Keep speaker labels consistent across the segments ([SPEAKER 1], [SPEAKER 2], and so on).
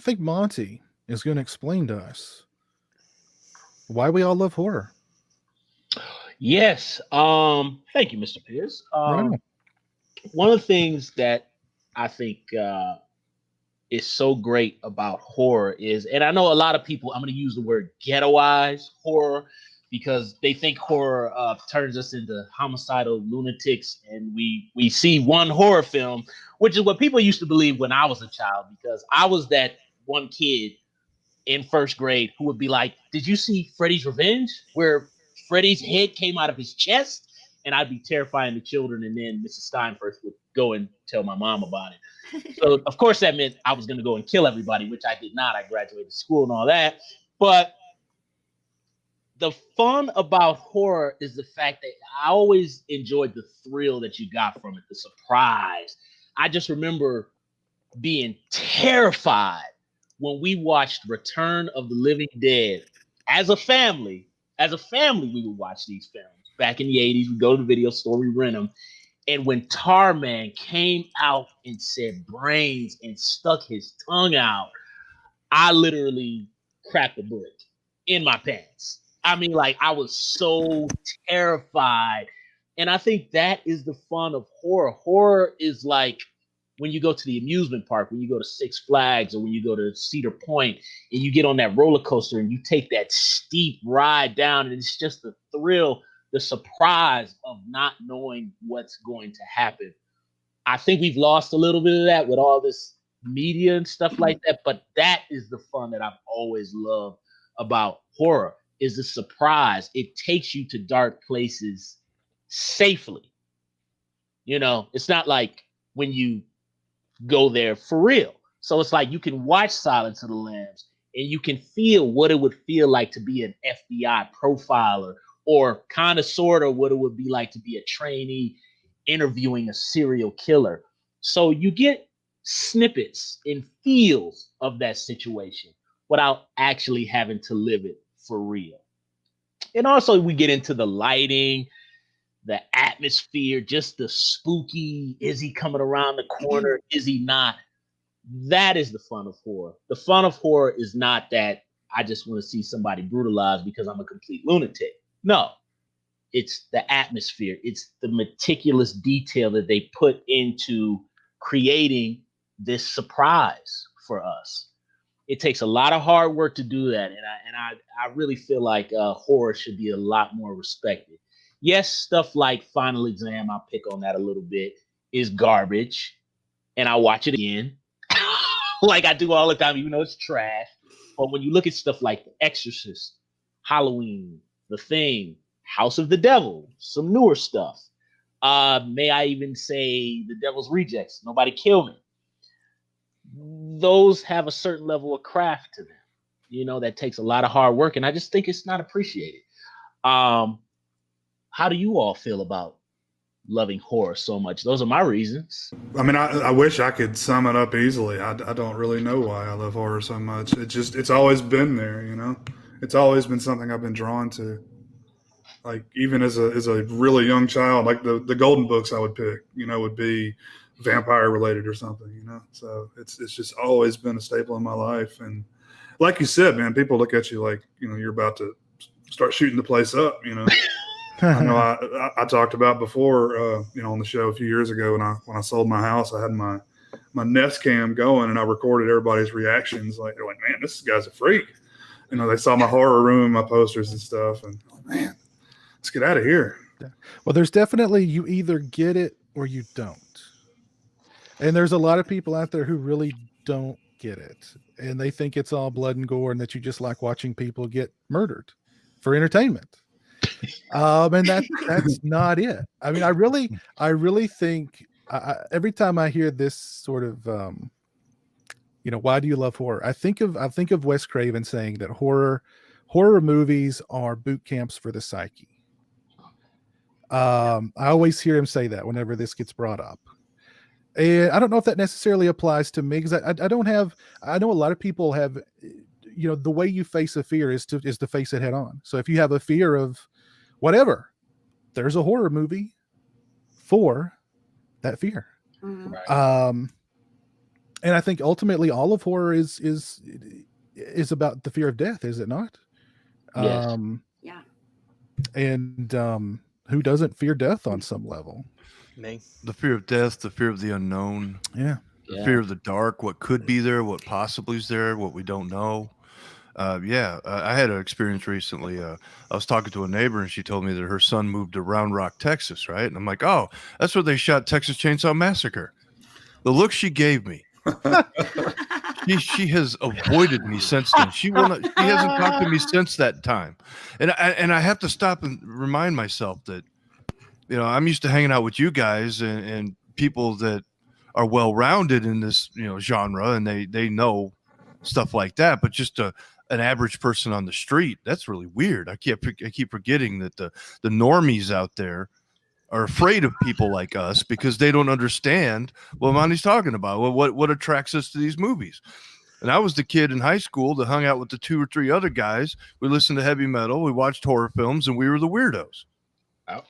[SPEAKER 1] think Monty is going to explain to us why we all love horror.
[SPEAKER 2] Yes. Thank you, Mr. Pierce.
[SPEAKER 1] Right on.
[SPEAKER 2] One of the things that I think is so great about horror is, and I know a lot of people, I'm going to use the word ghettoize horror because they think horror turns us into homicidal lunatics, and we see one horror film, which is what people used to believe when I was a child, because I was that one kid in first grade who would be like, "Did you see Freddy's Revenge, where Freddy's head came out of his chest?" And I'd be terrifying the children, and then Mrs. Steinfurth would go and tell my mom about it. So, of course, that meant I was going to go and kill everybody, which I did not. I graduated school and all that. But the fun about horror is the fact that I always enjoyed the thrill that you got from it, the surprise. I just remember being terrified when we watched Return of the Living Dead as a family. As a family, we would watch these films. Back in the 80s, we'd go to the video store, we rent them. And when Tarman came out and said brains and stuck his tongue out, I literally cracked a brick in my pants. I mean, like, I was so terrified. And I think that is the fun of horror. Horror is like when you go to the amusement park, when you go to Six Flags, or when you go to Cedar Point and you get on that roller coaster and you take that steep ride down, and it's just the thrill, the surprise of not knowing what's going to happen. I think we've lost a little bit of that with all this media and stuff like that, but that is the fun that I've always loved about horror, is the surprise. It takes you to dark places safely. You know, it's not like when you go there for real. So it's like you can watch Silence of the Lambs and you can feel what it would feel like to be an FBI profiler, or kind of sort of what it would be like to be a trainee interviewing a serial killer. So you get snippets and feels of that situation without actually having to live it for real. And also we get into the lighting, the atmosphere, just the spooky, is he coming around the corner? Is he not? That is the fun of horror. The fun of horror is not that I just want to see somebody brutalized because I'm a complete lunatic. No, it's the atmosphere. It's the meticulous detail that they put into creating this surprise for us. It takes a lot of hard work to do that, and I really feel like horror should be a lot more respected. Yes, stuff like Final Exam, I'll pick on that a little bit, is garbage, and I watch it again, like I do all the time, even though it's trash. But when you look at stuff like The Exorcist, Halloween, The Thing, House of the Devil, some newer stuff. May I even say The Devil's Rejects, Nobody Kill Me. Those have a certain level of craft to them, you know, that takes a lot of hard work, and I just think it's not appreciated. How do you all feel about loving horror so much? Those are my reasons.
[SPEAKER 3] I mean, I wish I could sum it up easily. I don't really know why I love horror so much. It's always been there, you know. It's always been something I've been drawn to. Like even as a really young child, like the golden books I would pick, you know, would be vampire related or something, you know. So it's just always been a staple in my life. And like you said, man, people look at you like, you know, you're about to start shooting the place up, you know. I know I talked about before, you know, on the show a few years ago when I sold my house, I had my Nest Cam going and I recorded everybody's reactions. Like they're like, man, this guy's a freak. You know, they saw my horror room, my posters and stuff, and like, man, let's get out of here.
[SPEAKER 1] Yeah. Well, there's definitely, you either get it or you don't. And there's a lot of people out there who really don't get it. And they think it's all blood and gore and that you just like watching people get murdered for entertainment. And that's not it. I mean, I really think every time I hear this sort of, you know, why do you love horror? I think of Wes Craven saying that horror movies are boot camps for the psyche. I always hear him say that whenever this gets brought up. And I don't know if that necessarily applies to me, because I know a lot of people have, you know, the way you face a fear is to face it head on. So if you have a fear of whatever, there's a horror movie for that fear.
[SPEAKER 4] Mm-hmm.
[SPEAKER 2] Right.
[SPEAKER 1] And I think ultimately all of horror is about the fear of death, is it not?
[SPEAKER 2] Yes.
[SPEAKER 4] Yeah.
[SPEAKER 1] And who doesn't fear death on some level?
[SPEAKER 5] Me.
[SPEAKER 6] The fear of death, the fear of the unknown,
[SPEAKER 1] Yeah.
[SPEAKER 6] the fear of the dark, what could be there, what possibly is there, what we don't know. I had an experience recently. I was talking to a neighbor, and she told me that her son moved to Round Rock, Texas, right? And I'm like, oh, that's where they shot Texas Chainsaw Massacre. The look she gave me, she has avoided me since then. She hasn't talked to me since that time. And I have to stop and remind myself that, I'm used to hanging out with you guys and people that are well-rounded in this, genre, and they know stuff like that. But just an average person on the street, that's really weird. I keep forgetting that the normies out there are afraid of people like us because they don't understand what Monty's talking about. What attracts us to these movies. And I was the kid in high school that hung out with the 2 or 3 other guys. We listened to heavy metal, we watched horror films, and we were the weirdos.
[SPEAKER 2] Oh.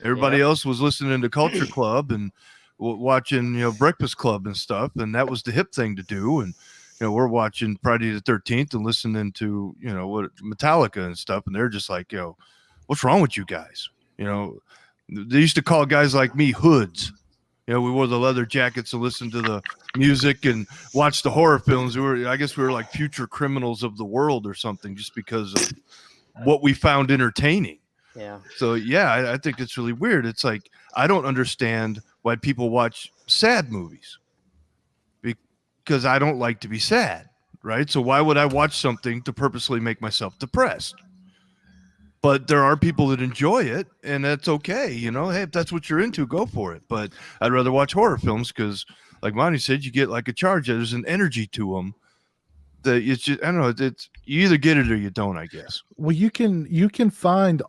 [SPEAKER 6] Everybody else was listening to Culture Club and watching, Breakfast Club and stuff, and that was the hip thing to do. And we're watching Friday the 13th and listening to what Metallica and stuff, and they're just like, what's wrong with you guys? They used to call guys like me hoods. We wore the leather jackets and listened to the music and watched the horror films. I guess we were like future criminals of the world or something, just because of what we found entertaining.
[SPEAKER 5] Yeah.
[SPEAKER 6] So I think it's really weird. It's like, I don't understand why people watch sad movies, because I don't like to be sad, right? So why would I watch something to purposely make myself depressed? But there are people that enjoy it, and that's okay. Hey, if that's what you're into, go for it. But I'd rather watch horror films because, like Monty said, you get like a charge. There's an energy to them that it's just, I don't know. It's, you either get it or you don't, I guess.
[SPEAKER 1] Well, you can find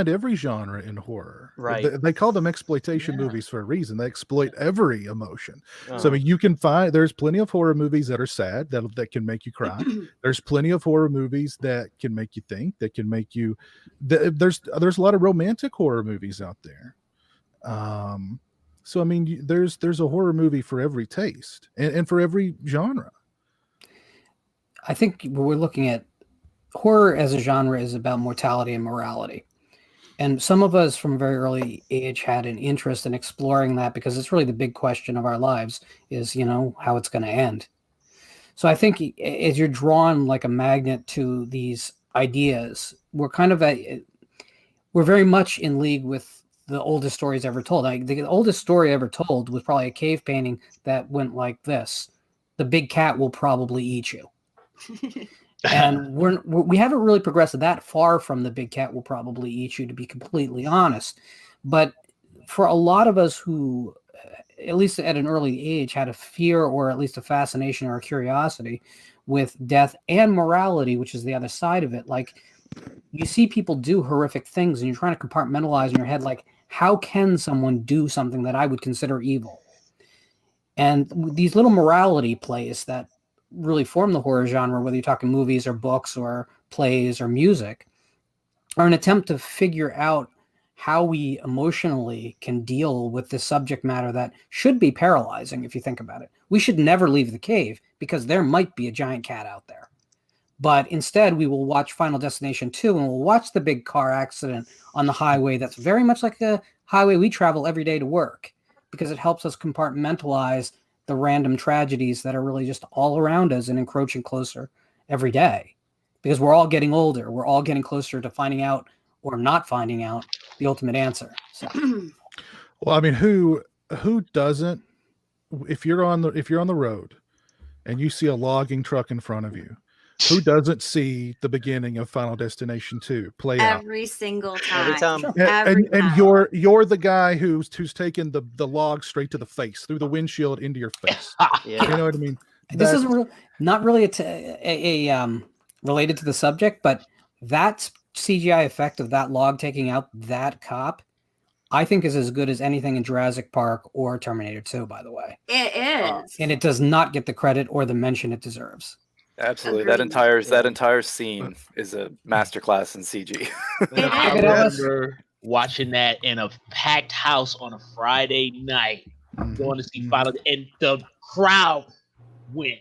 [SPEAKER 1] every genre in horror.
[SPEAKER 5] Right.
[SPEAKER 1] They call them exploitation movies for a reason. They exploit every emotion.
[SPEAKER 5] Oh.
[SPEAKER 1] So I mean, there's plenty of horror movies that are sad that can make you cry. There's plenty of horror movies that can make you think, that can make you. There's a lot of romantic horror movies out there. So I mean, there's a horror movie for every taste and for every genre.
[SPEAKER 7] I think we're looking at horror as a genre is about mortality and morality. And some of us from a very early age had an interest in exploring that because it's really the big question of our lives is, how it's going to end. So I think as you're drawn like a magnet to these ideas, we're very much in league with the oldest stories ever told. The oldest story ever told was probably a cave painting that went like this: the big cat will probably eat you. And we haven't really progressed that far from the big cat will probably eat you, to be completely honest. But for a lot of us who, at least at an early age, had a fear or at least a fascination or a curiosity with death and morality, which is the other side of it, like you see people do horrific things and you're trying to compartmentalize in your head, like, how can someone do something that I would consider evil? And these little morality plays that really form the horror genre, whether you're talking movies or books or plays or music, are an attempt to figure out how we emotionally can deal with this subject matter that should be paralyzing if you think about it. We should never leave the cave because there might be a giant cat out there. But instead, we will watch Final Destination 2 and we'll watch the big car accident on the highway that's very much like a highway we travel every day to work, because it helps us compartmentalize the random tragedies that are really just all around us and encroaching closer every day, because we're all getting older. We're all getting closer to finding out or not finding out the ultimate answer. So,
[SPEAKER 1] well, I mean, who doesn't, if you're on the road and you see a logging truck in front of you, who doesn't see the beginning of Final Destination 2 play out
[SPEAKER 4] every single time?
[SPEAKER 5] Every time.
[SPEAKER 1] and you're the guy who's taking the log straight to the face, through the windshield into your face.
[SPEAKER 5] Yeah.
[SPEAKER 1] You know what I mean?
[SPEAKER 7] this is not really related to the subject, but that CGI effect of that log taking out that cop, I think, is as good as anything in Jurassic Park or Terminator 2, by the way.
[SPEAKER 4] It is.
[SPEAKER 7] And it does not get the credit or the mention it deserves.
[SPEAKER 8] Absolutely.
[SPEAKER 4] Agreed.
[SPEAKER 8] That entire scene is a masterclass in CG.
[SPEAKER 2] I
[SPEAKER 7] It almost-
[SPEAKER 2] remember watching that in a packed house on a Friday night, going to see Final, and the crowd went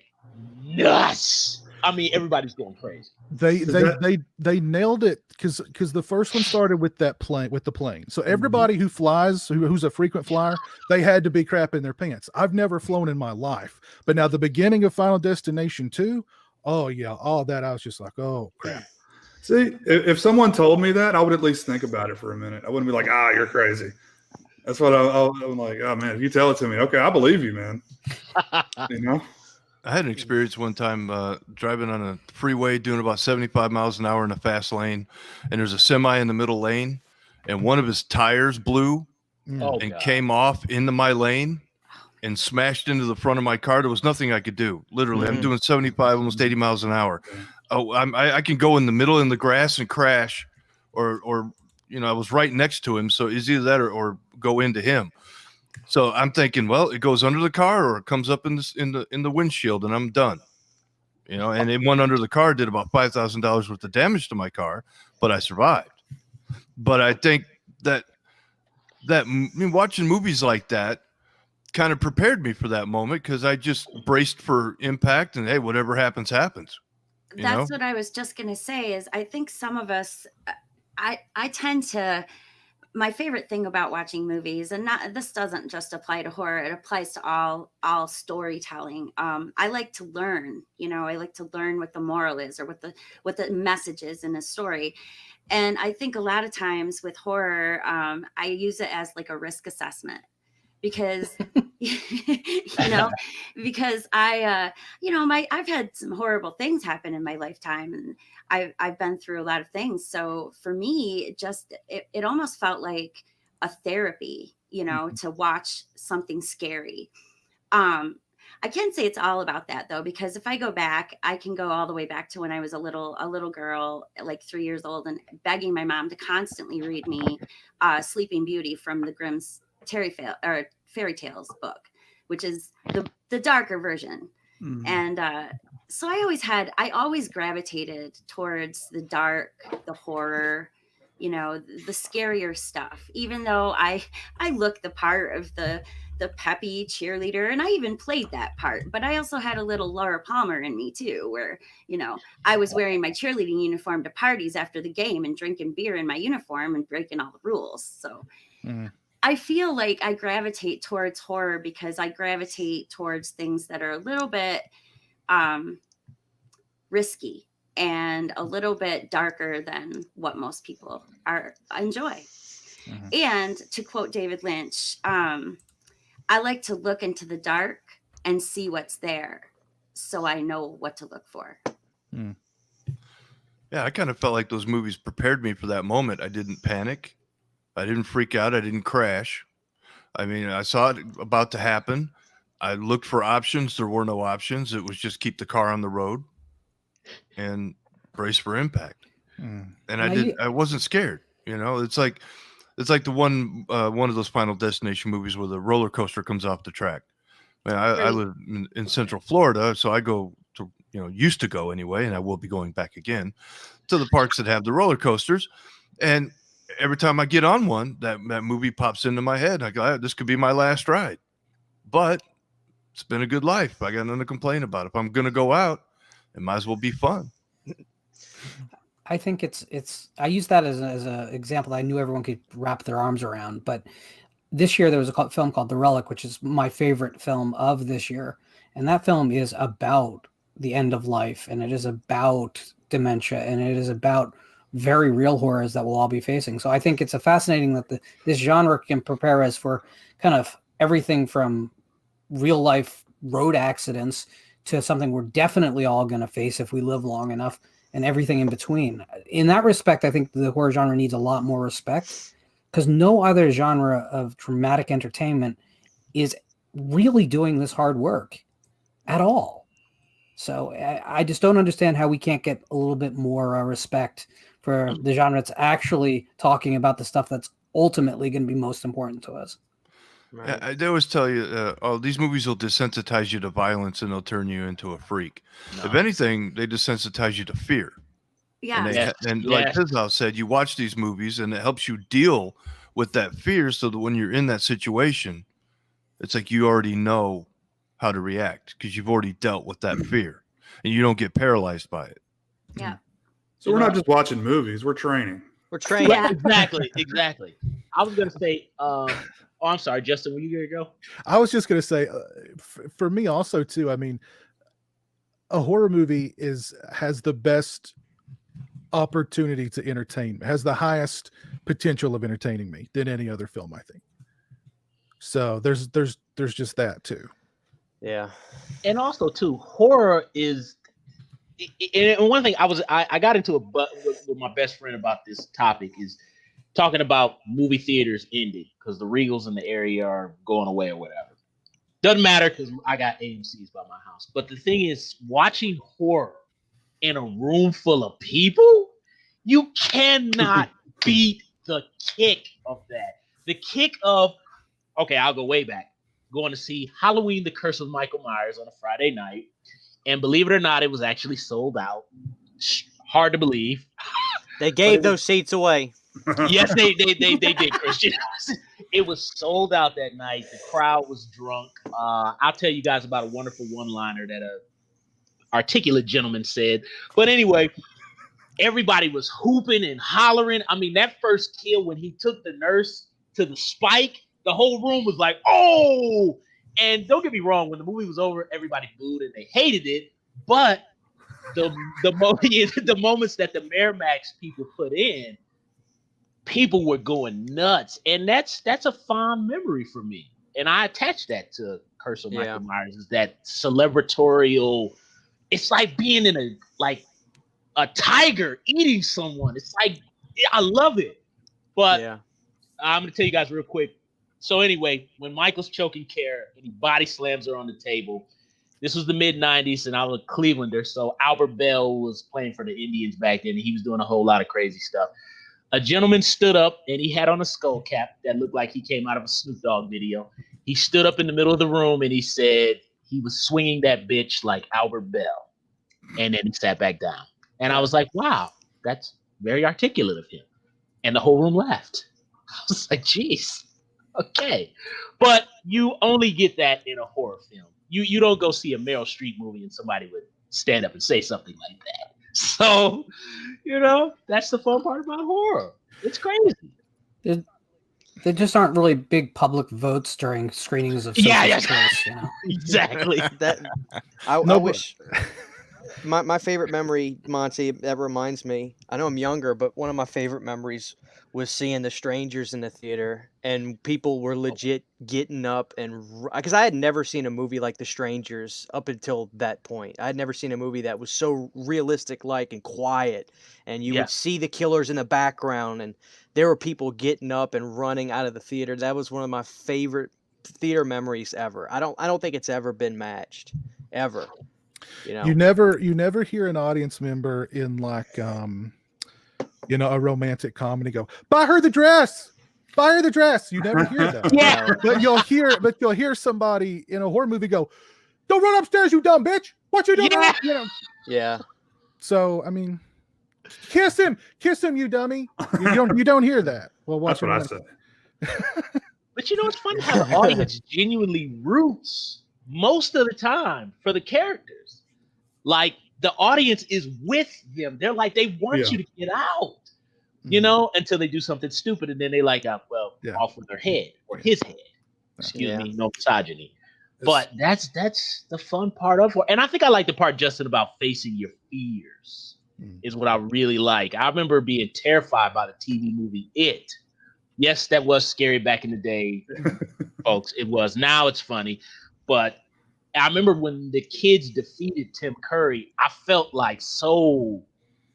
[SPEAKER 2] nuts. I mean, everybody's going crazy.
[SPEAKER 1] They nailed it because the first one started with the plane. So everybody who flies, who's a frequent flyer, they had to be crapping their pants. I've never flown in my life, but now the beginning of Final Destination 2, oh yeah, all that I was just like, oh crap.
[SPEAKER 3] See, if someone told me that, I would at least think about it for a minute. I wouldn't be like, you're crazy. That's what I'm like. Oh man, if you tell it to me, okay, I believe you, man. You know.
[SPEAKER 6] I had an experience one time driving on a freeway doing about 75 miles an hour in a fast lane, and there's a semi in the middle lane, and one of his tires blew and came off into my lane and smashed into the front of my car. There was nothing I could do. Literally, I'm doing 75, almost 80 miles an hour. Oh, I can go in the middle in the grass and crash, or I was right next to him, so it's either that or go into him. So I'm thinking, well, it goes under the car or it comes up in the windshield, and I'm done. And it went under the car, did about $5,000 worth of damage to my car, but I survived. But I think that watching movies like that kind of prepared me for that moment, because I just braced for impact, and hey, whatever happens, happens.
[SPEAKER 4] That's what I was just going to say is I think some of us, I tend to, my favorite thing about watching movies, and this doesn't just apply to horror, it applies to all storytelling. I like to learn, I like to learn what the moral is or what the message is in a story. And I think a lot of times with horror, I use it as like a risk assessment, because because I've had some horrible things happen in my lifetime, and I've been through a lot of things. So for me, it almost felt like a therapy, to watch something scary. I can't say it's all about that though, because if I go back, I can go all the way back to when I was a little girl, like 3 years old, and begging my mom to constantly read me Sleeping Beauty from the Grimm's Fairy Tales book, which is the darker version. And so I always gravitated towards the dark, the horror, the scarier stuff, even though I looked the part of the peppy cheerleader, and I even played that part, but I also had a little Laura Palmer in me too, where, I was wearing my cheerleading uniform to parties after the game and drinking beer in my uniform and breaking all the rules. So I feel like I gravitate towards horror because I gravitate towards things that are a little bit risky and a little bit darker than what most people enjoy. And to quote David Lynch, I like to look into the dark and see what's there, so I know what to look for.
[SPEAKER 6] Yeah, I kind of felt like those movies prepared me for that moment. I didn't panic. I didn't freak out. I didn't crash. I mean, I saw it about to happen. I looked for options. There were no options. It was just keep the car on the road and brace for impact. And I wasn't scared. It's like the one of those Final Destination movies where the roller coaster comes off the track. I live in Central Florida, so I go to, used to go anyway, and I will be going back again to the parks that have the roller coasters. And every time I get on one, that movie pops into my head. I go, this could be my last ride, but it's been a good life. I got nothing to complain about. If I'm going to go out, it might as well be fun.
[SPEAKER 7] I think I use that as an example that I knew everyone could wrap their arms around. But this year there was a film called The Relic, which is my favorite film of this year. And that film is about the end of life, and it is about dementia, and it is about very real horrors that we'll all be facing. So I think it's fascinating that this genre can prepare us for kind of everything from real life road accidents to something we're definitely all going to face if we live long enough, and everything in between. In that respect, I think the horror genre needs a lot more respect, because no other genre of dramatic entertainment is really doing this hard work at all. So I just don't understand how we can't get a little bit more respect for the genre that's actually talking about the stuff that's ultimately going to be most important to us.
[SPEAKER 6] Right. I always tell you, these movies will desensitize you to violence, and they'll turn you into a freak. No. If anything, they desensitize you to fear.
[SPEAKER 4] Yeah.
[SPEAKER 6] And like Pizzow said, you watch these movies, and it helps you deal with that fear, so that when you're in that situation, it's like you already know how to react because you've already dealt with that fear and you don't get paralyzed by it.
[SPEAKER 4] Yeah.
[SPEAKER 3] So we're not just watching movies; we're training.
[SPEAKER 5] We're trained.
[SPEAKER 4] Yeah.
[SPEAKER 2] Exactly. I was gonna say, oh, I'm sorry, Justin. Were you gonna go?
[SPEAKER 1] I was just going to say, for me also too. I mean, a horror movie has the best opportunity to entertain, has the highest potential of entertaining me than any other film, I think. So there's just that too.
[SPEAKER 5] Yeah.
[SPEAKER 2] And also too, horror is. And one thing I got into a butt with my best friend about this topic is talking about movie theaters ending because the Regals in the area are going away or whatever. Doesn't matter because I got AMC's by my house. But the thing is, watching horror in a room full of people, you cannot beat the kick of that. The kick of, okay, I'll go way back. Going to see Halloween, The Curse of Michael Myers on a Friday night. And believe it or not, it was actually sold out. Hard to believe.
[SPEAKER 5] They gave those seats away.
[SPEAKER 2] Yes, they did, Christian. It was sold out that night. The crowd was drunk. I'll tell you guys about a wonderful one-liner that a articulate gentleman said. But anyway, everybody was hooping and hollering. I mean, that first kill when he took the nurse to the spike, the whole room was like, oh! And don't get me wrong, when the movie was over, everybody booed and they hated it. But the moments that the Miramax people put in, people were going nuts. And that's a fond memory for me. And I attach that to Curse of Michael Myers, is that celebratorial. It's like being in a tiger eating someone. It's like, I love it. But I'm going to tell you guys real quick. So anyway, when Michael's choking Kara and he body slams her on the table, this was the mid-'90s and I was a Clevelander. So Albert Bell was playing for the Indians back then and he was doing a whole lot of crazy stuff. A gentleman stood up and he had on a skull cap that looked like he came out of a Snoop Dogg video. He stood up in the middle of the room and he said he was swinging that bitch like Albert Bell. And then he sat back down. And I was like, wow, that's very articulate of him. And the whole room laughed. I was like, geez. Okay, but you only get that in a horror film. You don't go see a Meryl Streep movie and somebody would stand up and say something like that. So, that's the fun part about horror. It's crazy.
[SPEAKER 7] There just aren't really big public votes during screenings of Sophie's Choice,
[SPEAKER 2] Exactly.
[SPEAKER 5] I wish. My favorite memory, Monty, that reminds me. I know I'm younger, but one of my favorite memories was seeing The Strangers in the theater, and people were legit getting up and because I had never seen a movie like The Strangers up until that point. I had never seen a movie that was so realistic-like and quiet, and you would see the killers in the background, and there were people getting up and running out of the theater. That was one of my favorite theater memories ever. I don't think it's ever been matched, ever. You
[SPEAKER 1] never hear an audience member in like a romantic comedy go, buy her the dress. You never hear that. But you'll hear somebody in a horror movie go, don't run upstairs, you dumb bitch. What you doing?
[SPEAKER 5] Yeah.
[SPEAKER 1] So I mean, kiss him, you dummy. You don't hear that. Well,
[SPEAKER 3] that's what I said.
[SPEAKER 2] But it's funny how the audience genuinely roots most of the time for the characters. Like the audience is with them. They're like, they want you to get out, until they do something stupid. And then they off with their head or his head. Excuse me, no misogyny. But that's the fun part of it. And I think I like the part, Justin, about facing your fears is what I really like. I remember being terrified by the TV movie It. Yes, that was scary back in the day, folks. It was. Now it's funny. But I remember when the kids defeated Tim Curry, I felt so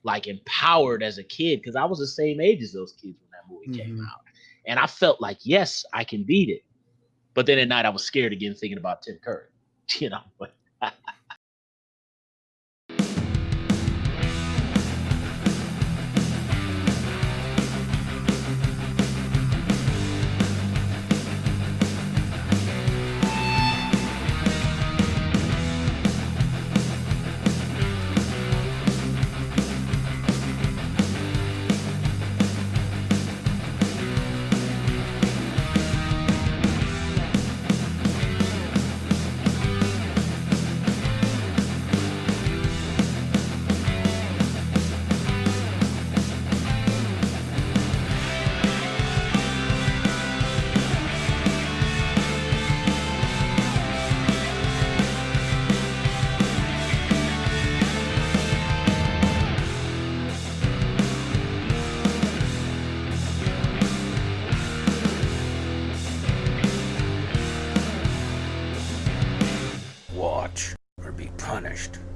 [SPEAKER 2] empowered as a kid because I was the same age as those kids when that movie came out. And I felt like, yes, I can beat it. But then at night I was scared again thinking about Tim Curry, but
[SPEAKER 9] punished.